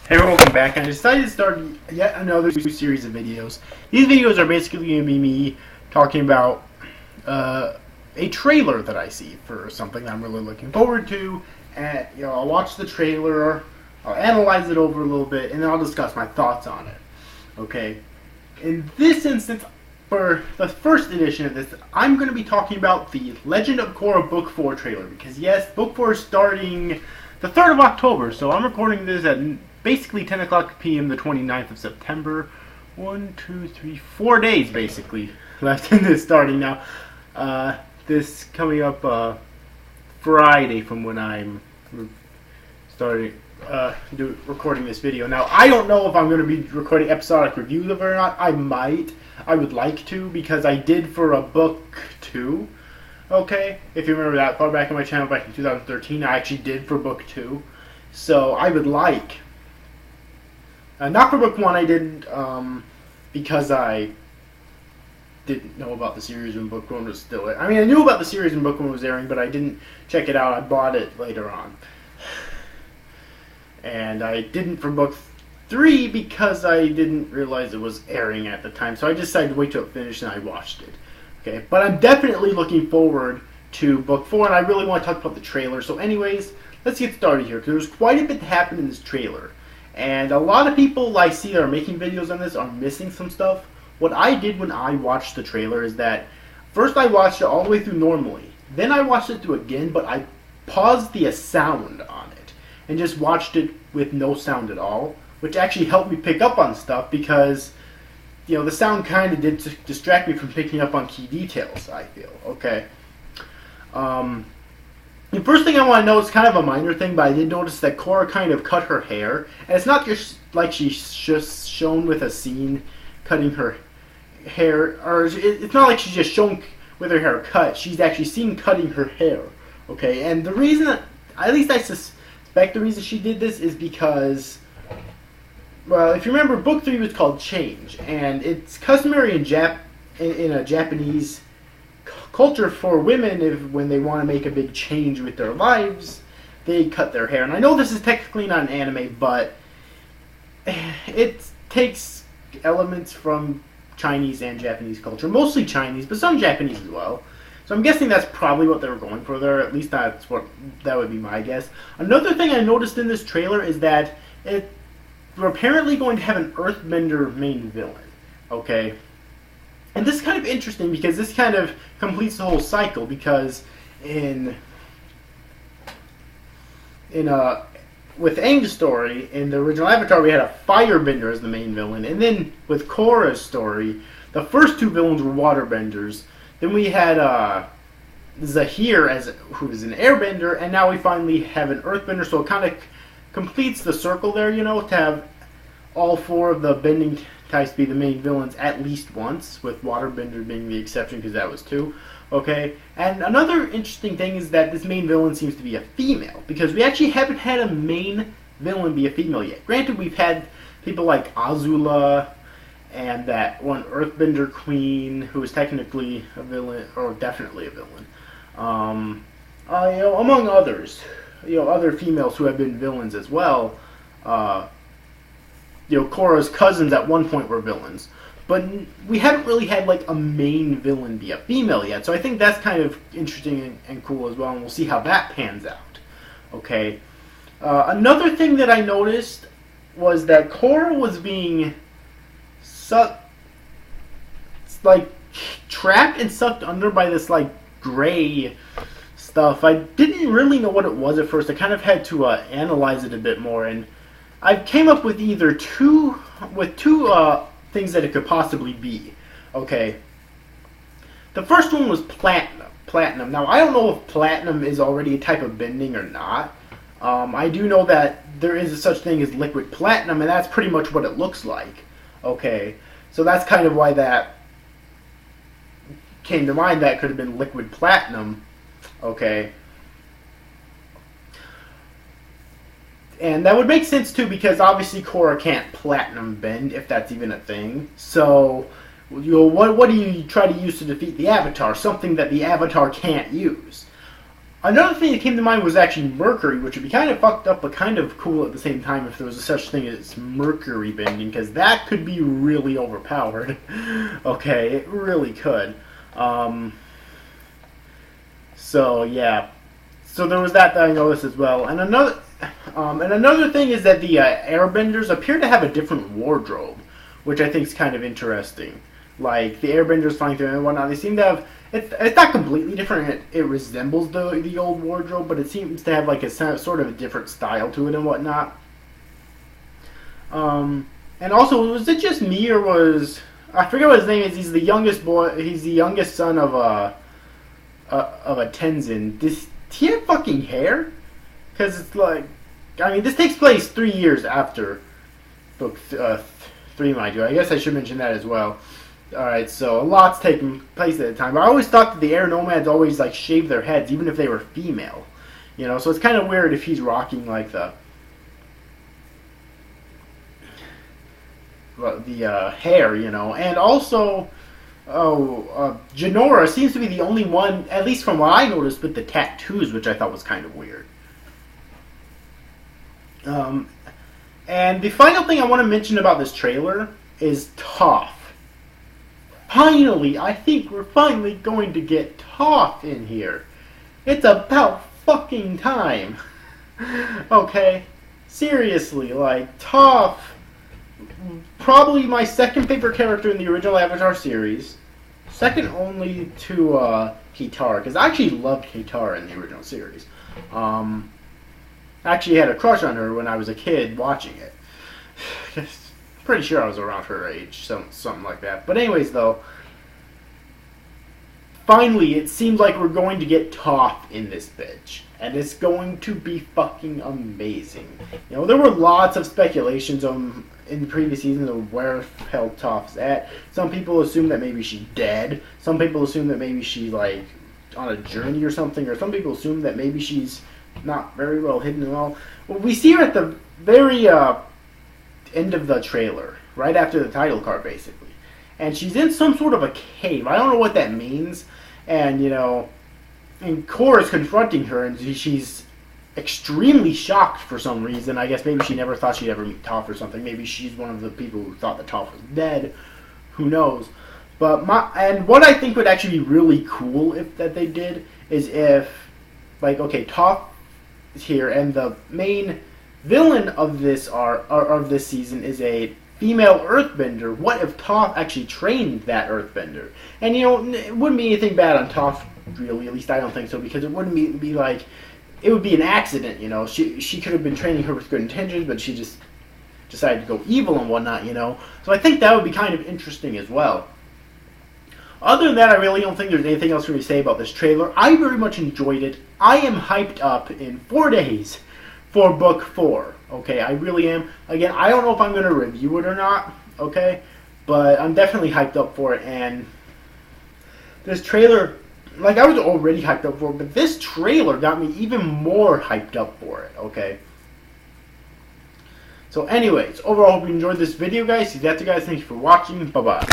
Hey everyone, welcome back. I decided to start yet another series of videos. These videos are basically going to be me talking about a trailer that I see for something that I'm really looking forward to. And I'll watch the trailer, I'll analyze it over a little bit, and then I'll discuss my thoughts on it. Okay. In this instance, for the first edition of this, I'm going to be talking about the Legend of Korra Book 4 trailer. Because yes, Book 4 is starting the 3rd of October, so I'm recording this at basically 10 o'clock p.m. the 29th of September. 4 days basically left in this starting now. This coming up Friday from when I'm starting recording this video. Now, I don't know if I'm going to be recording episodic reviews of it or not. I might. I would like to, because I did for a book 2. Okay, if you remember that far back in my channel back in 2013, I actually did for book 2. So I would like. Not for book 1, I didn't, because I didn't know about the series when book 1 was still airing. I mean, I knew about the series when book 1 was airing, but I didn't check it out. I bought it later on. And I didn't for book 3 because I didn't realize it was airing at the time. So I decided to wait till it finished and I watched it. Okay, but I'm definitely looking forward to book 4, and I really want to talk about the trailer. So anyways, let's get started here, because there's quite a bit that happened in this trailer. And a lot of people I see that are making videos on this are missing some stuff. What I did when I watched the trailer is that first I watched it all the way through normally. Then I watched it through again, but I paused the sound on it and just watched it with no sound at all, which actually helped me pick up on stuff because, the sound kind of did distract me from picking up on key details, I feel. Okay. The first thing I want to note is kind of a minor thing, but I did notice that Korra kind of cut her hair. And it's not just like she's just shown with a scene cutting her hair, or it's not like she's just shown with her hair cut. She's actually seen cutting her hair. Okay, and the reason, at least I suspect the reason she did this is because, well, if you remember, book 3 was called Change, and it's customary in a Japanese culture for women, when they want to make a big change with their lives, they cut their hair. And I know this is technically not an anime, but it takes elements from Chinese and Japanese culture, mostly Chinese, but some Japanese as well. So I'm guessing that's probably what they were going for there. At least that would be my guess. Another thing I noticed in this trailer is that we're apparently going to have an Earthbender main villain. Okay. And this is kind of interesting because this kind of completes the whole cycle, because with Aang's story, in the original Avatar, we had a Firebender as the main villain, and then with Korra's story, the first 2 villains were Waterbenders. Then we had Zahir who is an Airbender, and now we finally have an Earthbender, so it kind of completes the circle there, to have all 4 of the bending types be the main villains at least once, with Waterbender being the exception because that was 2. Okay, and another interesting thing is that this main villain seems to be a female, because we actually haven't had a main villain be a female yet. Granted, we've had people like Azula and that one Earthbender queen who is technically a villain, or definitely a villain, among others, other females who have been villains as well. Korra's cousins at one point were villains. But we haven't really had, a main villain be a female yet. So I think that's kind of interesting and cool as well, and we'll see how that pans out. Okay. Another thing that I noticed was that Korra was being trapped and sucked under by this, gray stuff. I didn't really know what it was at first. I kind of had to analyze it a bit more, and I came up with two things that it could possibly be. Okay. The first one was platinum. Now, I don't know if platinum is already a type of bending or not. I do know that there is a such thing as liquid platinum, and that's pretty much what it looks like. Okay. So that's kind of why that came to mind. That could have been liquid platinum. Okay. And that would make sense too, because obviously Korra can't platinum bend, if that's even a thing. So, what do you try to use to defeat the Avatar? Something that the Avatar can't use. Another thing that came to mind was actually Mercury, which would be kind of fucked up, but kind of cool at the same time if there was a such thing as Mercury bending, because that could be really overpowered. Okay, it really could. So yeah, so there was that I noticed as well, and another thing is that the Airbenders appear to have a different wardrobe, which I think is kind of interesting. Like the Airbenders flying through and whatnot, they seem to have. It's not completely different. It resembles the old wardrobe, but it seems to have like a sort of a different style to it and whatnot. And also, was it just me or was I forget what his name is? He's the youngest boy. He's the youngest son of a Tenzin. Does he have fucking hair? Because it's like, I mean, this takes place 3 years after book 3, mind you. I guess I should mention that as well. Alright, so a lot's taking place at the time. But I always thought that the air nomads always like shaved their heads, even if they were female. You know, so it's kind of weird if he's rocking like the hair, you know. And also, Jinora seems to be the only one, at least from what I noticed, with the tattoos, which I thought was kind of weird. And the final thing I want to mention about this trailer is Toph. Finally, I think we're finally going to get Toph in here. It's about fucking time. Okay? Seriously, like, Toph, probably my second favorite character in the original Avatar series. Second only to Kitara, because I actually loved Kitara in the original series. I actually had a crush on her when I was a kid watching it. Pretty sure I was around her age, something like that. But anyways, though, finally, it seems like we're going to get Toph in this bitch. And it's going to be fucking amazing. You know, there were lots of speculations in the previous season of where the hell Toph's at. Some people assume that maybe she's dead. Some people assume that maybe she's, like, on a journey or something. Or some people assume that maybe she's not very well hidden at all. Well, we see her at the very end of the trailer, right after the title card, basically. And she's in some sort of a cave. I don't know what that means. And, you know, and Korra's confronting her, and she's extremely shocked for some reason. I guess maybe she never thought she'd ever meet Toph or something. Maybe she's one of the people who thought that Toph was dead. Who knows? But what I think would actually be really cool if that they did is if, like, okay, Toph is here, and the main villain of this of this season is a female earthbender. What if Toph actually trained that earthbender? And, you know, it wouldn't be anything bad on Toph, really. At least I don't think so, because it wouldn't be like, it would be an accident, you know. She could have been training her with good intentions, but she just decided to go evil and whatnot, you know. So I think that would be kind of interesting as well. Other than that, I really don't think there's anything else for me to say about this trailer. I very much enjoyed it. I am hyped up in 4 days for book 4. Okay, I really am. Again, I don't know if I'm going to review it or not, okay? But I'm definitely hyped up for it, and this trailer, like, I was already hyped up for it, but this trailer got me even more hyped up for it, okay? So anyways, overall, hope you enjoyed this video, guys. See you guys. Thank you for watching. Bye-bye.